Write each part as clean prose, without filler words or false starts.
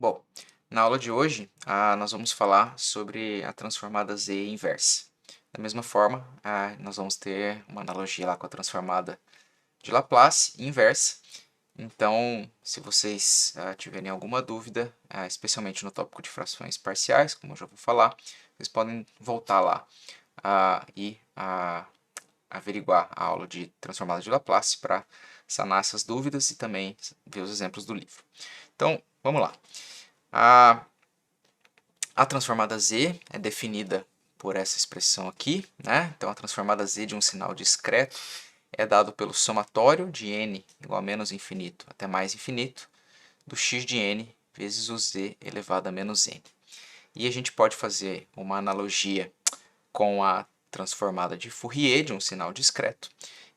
Bom, na aula de hoje, nós vamos falar sobre a transformada z inversa. Da mesma forma, nós vamos ter uma analogia lá com a transformada de Laplace inversa. Então, se vocês tiverem alguma dúvida, especialmente no tópico de frações parciais, como eu já vou falar, vocês podem voltar lá e averiguar a aula de transformada de Laplace para sanar essas dúvidas e também ver os exemplos do livro. Então, vamos lá. A transformada z é definida por essa expressão aqui, né? Então, a transformada z de um sinal discreto é dado pelo somatório de n igual a menos infinito até mais infinito do x de n vezes o z elevado a menos n. E a gente pode fazer uma analogia com a transformada de Fourier de um sinal discreto.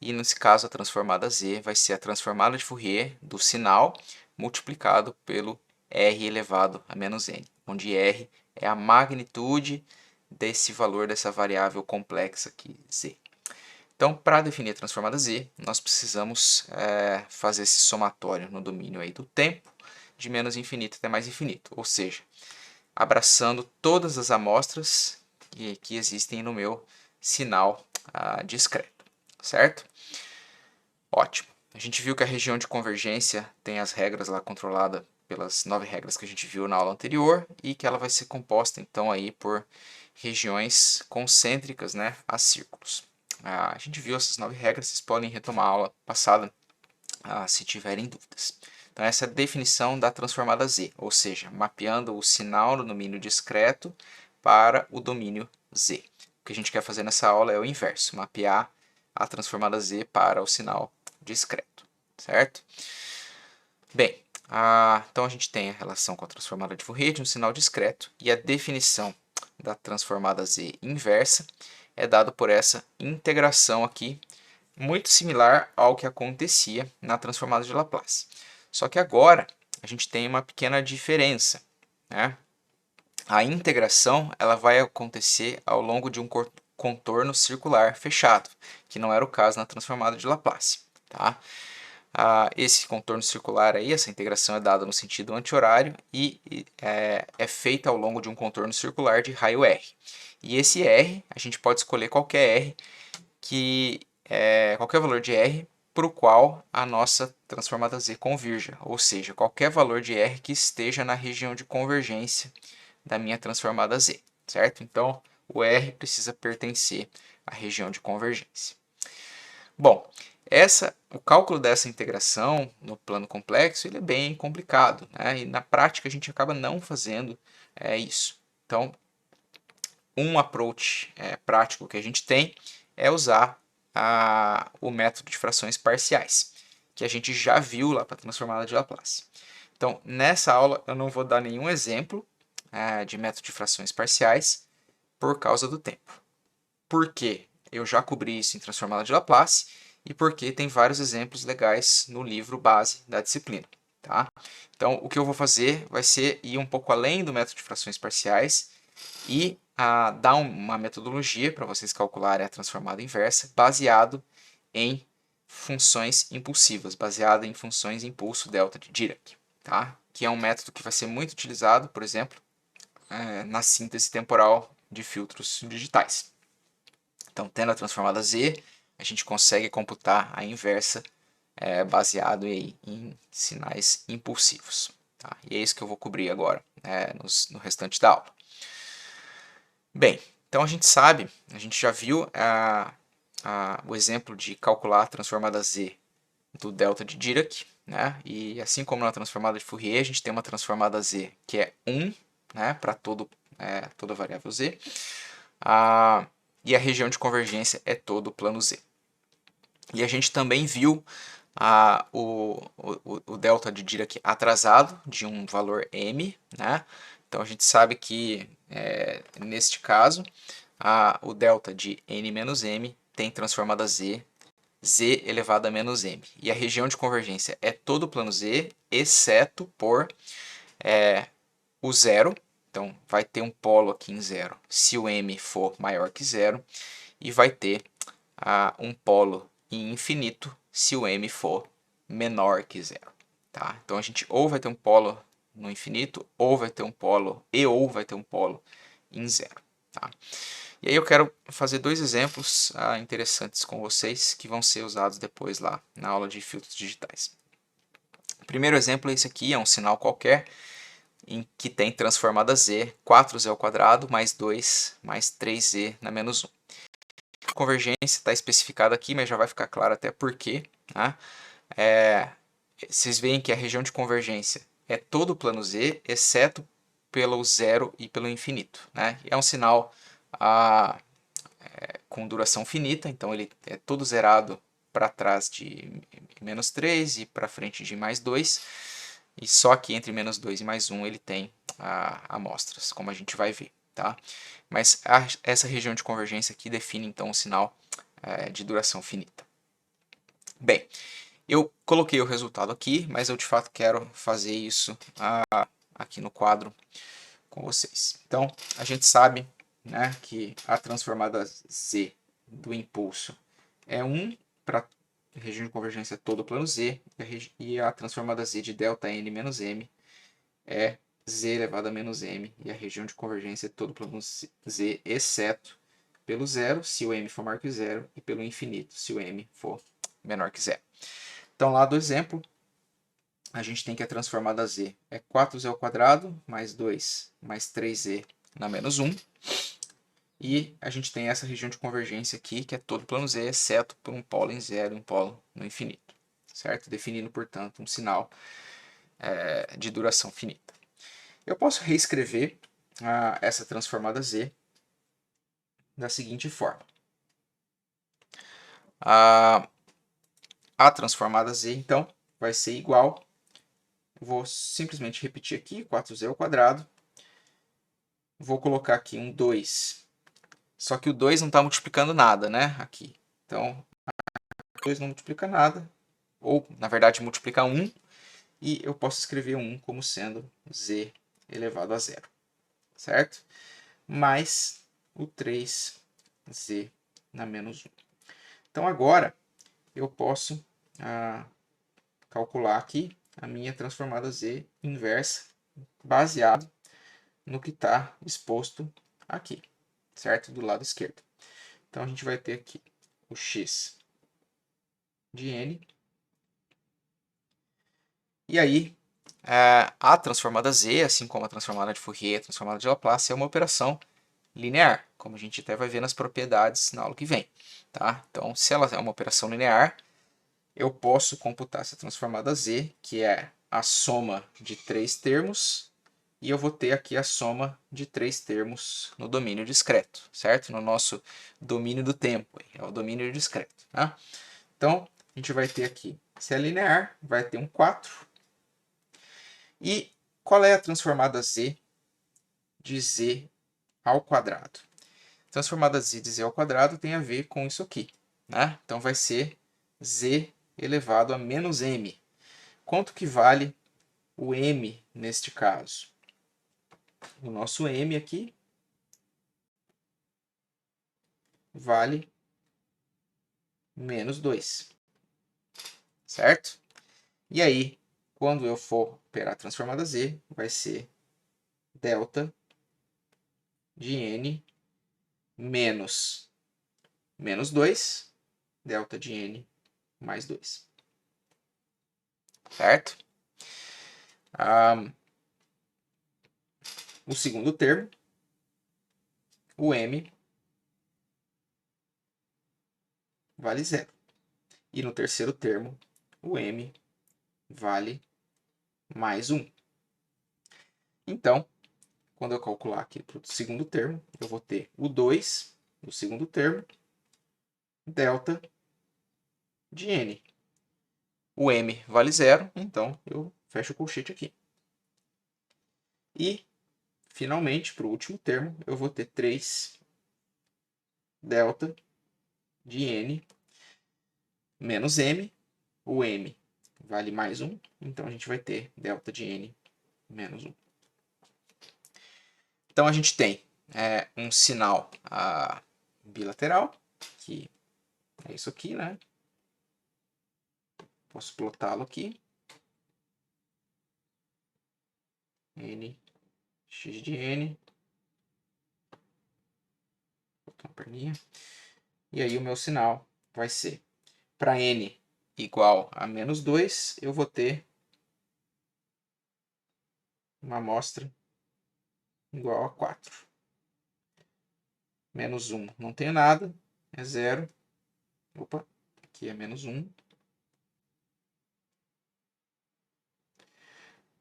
E nesse caso, a transformada z vai ser a transformada de Fourier do sinal multiplicado pelo r elevado a menos n, onde r é a magnitude desse valor dessa variável complexa aqui, z. Então, para definir a transformada z, nós precisamos fazer esse somatório no domínio aí do tempo, de menos infinito até mais infinito, ou seja, abraçando todas as amostras que existem no meu sinal discreto, certo? Ótimo. A gente viu que a região de convergência tem as regras lá controlada pelas 9 regras que a gente viu na aula anterior e que ela vai ser composta então aí por regiões concêntricas, né, a círculos. A gente viu essas 9 regras, vocês podem retomar a aula passada se tiverem dúvidas. Então essa é a definição da transformada z, ou seja, mapeando o sinal no domínio discreto para o domínio z. O que a gente quer fazer nessa aula é o inverso, mapear a transformada z para o sinal discreto, certo? Bem, então a gente tem a relação com a transformada de Fourier de um sinal discreto e a definição da transformada z inversa é dada por essa integração aqui, muito similar ao que acontecia na transformada de Laplace. Só que agora a gente tem uma pequena diferença, né? A integração ela vai acontecer ao longo de um contorno circular fechado, que não era o caso na transformada de Laplace, tá? Esse contorno circular aí, essa integração é dada no sentido anti-horário e é feita ao longo de um contorno circular de raio R. E esse R, a gente pode escolher qualquer R, qualquer valor de R para o qual a nossa transformada Z convirja, ou seja, qualquer valor de R que esteja na região de convergência da minha transformada Z, certo? Então, o R precisa pertencer à região de convergência. Bom, o cálculo dessa integração no plano complexo ele é bem complicado, né? E na prática a gente acaba não fazendo isso. Então, um approach prático que a gente tem é usar o método de frações parciais, que a gente já viu lá para a transformada de Laplace. Então, nessa aula eu não vou dar nenhum exemplo de método de frações parciais por causa do tempo. Por quê? Eu já cobri isso em transformada de Laplace e porque tem vários exemplos legais no livro base da disciplina. Tá? Então, o que eu vou fazer vai ser ir um pouco além do método de frações parciais e dar uma metodologia para vocês calcularem a transformada inversa baseado em funções impulsivas, baseado em funções impulso delta de Dirac, tá? Que é um método que vai ser muito utilizado, por exemplo, na síntese temporal de filtros digitais. Então, tendo a transformada Z, a gente consegue computar a inversa baseado em sinais impulsivos. Tá? E é isso que eu vou cobrir agora, no restante da aula. Bem, então a gente sabe, a gente já viu o exemplo de calcular a transformada Z do delta de Dirac, né? E assim como na transformada de Fourier, a gente tem uma transformada Z que é 1, né, para toda variável Z, e a região de convergência é todo o plano Z. E a gente também viu o delta de Dirac atrasado de um valor m, né? Então a gente sabe que neste caso o delta de n menos m tem transformada z elevado a menos m. E a região de convergência é todo o plano z, exceto por o zero. Então vai ter um polo aqui em zero se o m for maior que zero. E vai ter um polo em infinito se o m for menor que zero. Tá? Então a gente ou vai ter um polo no infinito, ou vai ter um polo em zero. Tá? E aí eu quero fazer dois exemplos interessantes com vocês que vão ser usados depois lá na aula de filtros digitais. O primeiro exemplo é esse aqui, é um sinal qualquer em que tem transformada z, 4z ao quadrado mais 2 mais 3z na menos 1. A convergência está especificada aqui, mas já vai ficar claro até por quê. Tá? Vocês veem que a região de convergência é todo o plano z, exceto pelo zero e pelo infinito. Né? É um sinal com duração finita, então ele é todo zerado para trás de menos 3 e para frente de mais 2. E só que entre menos 2 e mais 1 ele tem amostras, como a gente vai ver. Tá? Mas essa região de convergência aqui define então o sinal de duração finita. Bem, eu coloquei o resultado aqui, mas eu de fato quero fazer isso aqui no quadro com vocês. Então, a gente sabe, né, que a transformada z do impulso é 1 para a região de convergência todo o plano z, e a transformada z de ΔN menos m é z elevado a menos m, e a região de convergência é todo o plano z, exceto pelo zero, se o m for maior que zero, e pelo infinito, se o m for menor que zero. Então, lá do exemplo, a gente tem que a transformada z é 4z ao quadrado mais 2 mais 3z na menos 1. E a gente tem essa região de convergência aqui, que é todo o plano z, exceto por um polo em zero e um polo no infinito. Certo? Definindo, portanto, um sinal de duração finita. Eu posso reescrever essa transformada z da seguinte forma. A transformada z, então, vai ser igual. Vou simplesmente repetir aqui, 4z ao quadrado. Vou colocar aqui um 2. Só que o 2 não está multiplicando nada, né? Aqui. Então, o 2 não multiplica nada. Ou, na verdade, multiplica 1. E eu posso escrever 1 como sendo z elevado a zero. Certo? Mais o 3z na menos 1. Então, agora, eu posso calcular aqui a minha transformada z inversa, baseado no que está exposto aqui, certo? Do lado esquerdo. Então, a gente vai ter aqui o x de n. E aí, a transformada z, assim como a transformada de Fourier, a transformada de Laplace, é uma operação linear, como a gente até vai ver nas propriedades na aula que vem. Tá? Então, se ela é uma operação linear, eu posso computar essa transformada z, que é a soma de 3 termos, e eu vou ter aqui a soma de 3 termos no domínio discreto, certo? No nosso domínio do tempo, é o domínio discreto. Tá? Então, a gente vai ter aqui, se é linear, vai ter um 4. E qual é a transformada z de z ao quadrado? A transformada z de z ao quadrado tem a ver com isso aqui. Né? Então, vai ser z elevado a menos m. Quanto que vale o m neste caso? O nosso m aqui vale menos 2. Certo? E aí, quando eu for operar a transformada z, vai ser delta de n menos 2, delta de n mais 2. Certo? O segundo termo, o m vale 0. E no terceiro termo, o m vale mais 1. Então, quando eu calcular aqui para o segundo termo, eu vou ter o 2 no segundo termo, delta de n. O m vale 0, então eu fecho o colchete aqui. E, finalmente, para o último termo, eu vou ter 3 delta de n menos m. O m vale mais 1, então a gente vai ter delta de n menos 1. Então a gente tem um sinal bilateral, que é isso aqui, né? Posso plotá-lo aqui. n, x de n. Vou botar uma perninha. E aí o meu sinal vai ser, para n igual a menos 2, eu vou ter uma amostra igual a 4. Menos 1 não tem nada, é 0. Opa, aqui é menos 1.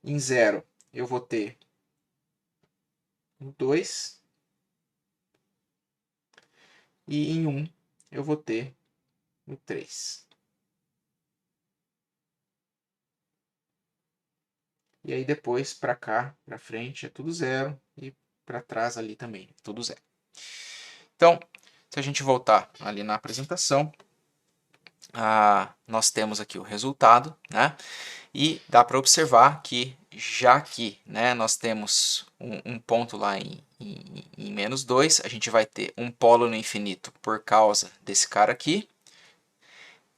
Em 0 eu vou ter 2. E em 1 eu vou ter o 3. E aí depois para cá, para frente é tudo 0 e para trás ali também, tudo 0. Então, se a gente voltar ali na apresentação, nós temos aqui o resultado, né? E dá para observar que já que, né, nós temos um ponto lá em menos 2, a gente vai ter um polo no infinito por causa desse cara aqui.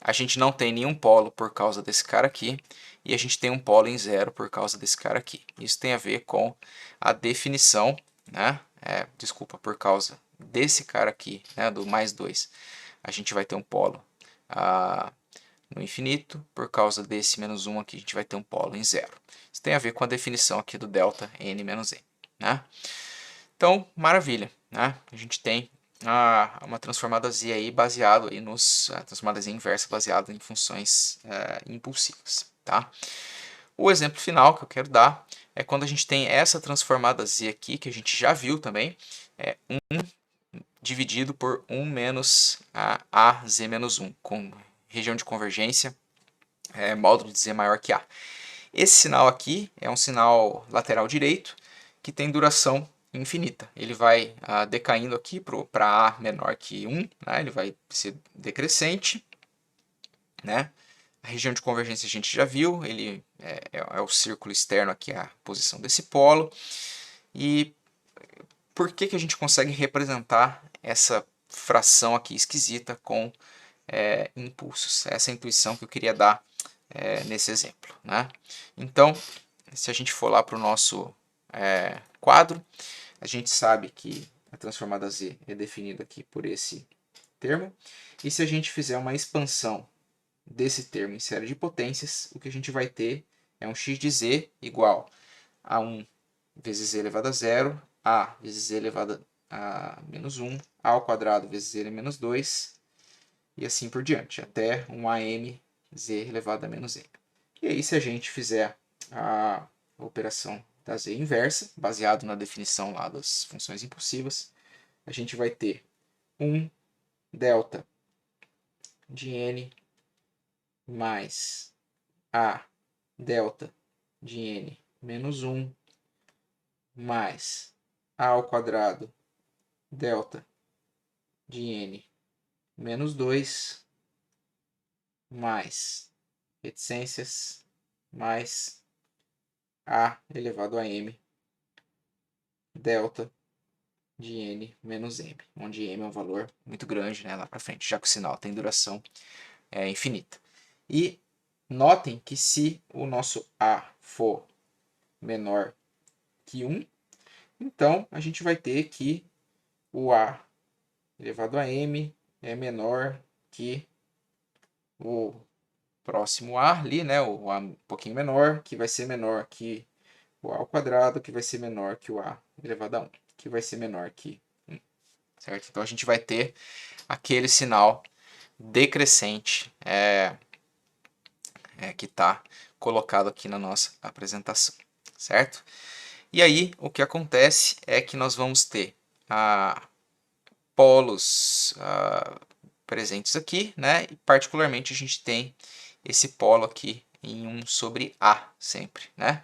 A gente não tem nenhum polo por causa desse cara aqui. E a gente tem um polo em 0 por causa desse cara aqui. Isso tem a ver com a definição, né? Desculpa, por causa desse cara aqui, né, do mais 2. A gente vai ter um polo no infinito. Por causa desse menos 1 aqui, a gente vai ter um polo em 0. Isso tem a ver com a definição aqui do delta n menos n, né? Então, maravilha, né? A gente tem uma transformada z aí baseado aí transformada z inversa baseada em funções impulsivas, tá? O exemplo final que eu quero dar é quando a gente tem essa transformada z aqui, que a gente já viu também, 1 dividido por 1 menos a z menos 1, com região de convergência, módulo de z maior que a. Esse sinal aqui é um sinal lateral direito que tem duração infinita. Ele vai decaindo aqui para a menor que 1, né? Ele vai ser decrescente, né? A região de convergência a gente já viu, ele é o círculo externo aqui, a posição desse polo. E por que a gente consegue representar essa fração aqui esquisita com impulsos? Essa é a intuição que eu queria dar nesse exemplo, né? Então, se a gente for lá para o nosso quadro, a gente sabe que a transformada z é definida aqui por esse termo. E se a gente fizer uma expansão desse termo em série de potências, o que a gente vai ter é um x de z igual a 1 vezes z elevado a 0, a vezes z elevado a menos 1, a ao quadrado vezes z menos 2, e assim por diante, até um am z elevado a menos m. E aí, se a gente fizer a operação da z inversa, baseado na definição lá das funções impulsivas, a gente vai ter 1 delta de n mais a delta de n menos 1 mais a ao quadrado delta de n menos 2 mais reticências mais a elevado a m delta de n menos m, onde m é um valor muito grande, né, lá para frente, já que o sinal tem duração infinita. E notem que se o nosso a for menor que 1, então a gente vai ter que o a elevado a m é menor que o próximo a ali, né, o a um pouquinho menor, que vai ser menor que o a ao quadrado, que vai ser menor que o a elevado a 1, que vai ser menor que 1, certo? Então a gente vai ter aquele sinal decrescente que está colocado aqui na nossa apresentação, certo? E aí o que acontece é que nós vamos ter polos presentes aqui, né? E particularmente a gente tem esse polo aqui em 1 sobre A sempre, né?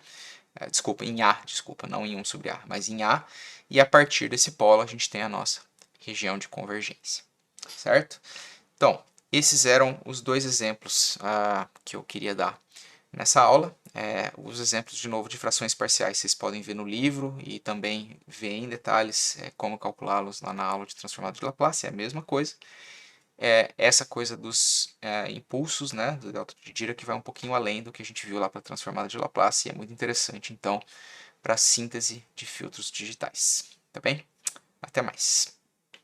Desculpa, em A, não em 1 sobre A, mas em A. E a partir desse polo a gente tem a nossa região de convergência, certo? Então, esses eram os dois exemplos que eu queria dar nessa aula. Os exemplos, de novo, de frações parciais vocês podem ver no livro e também ver em detalhes como calculá-los lá na aula de transformada de Laplace, é a mesma coisa. Essa coisa dos impulsos, né, do delta de Dirac, que vai um pouquinho além do que a gente viu lá para a transformada de Laplace, e é muito interessante, então para síntese de filtros digitais. Tá bem? Até mais.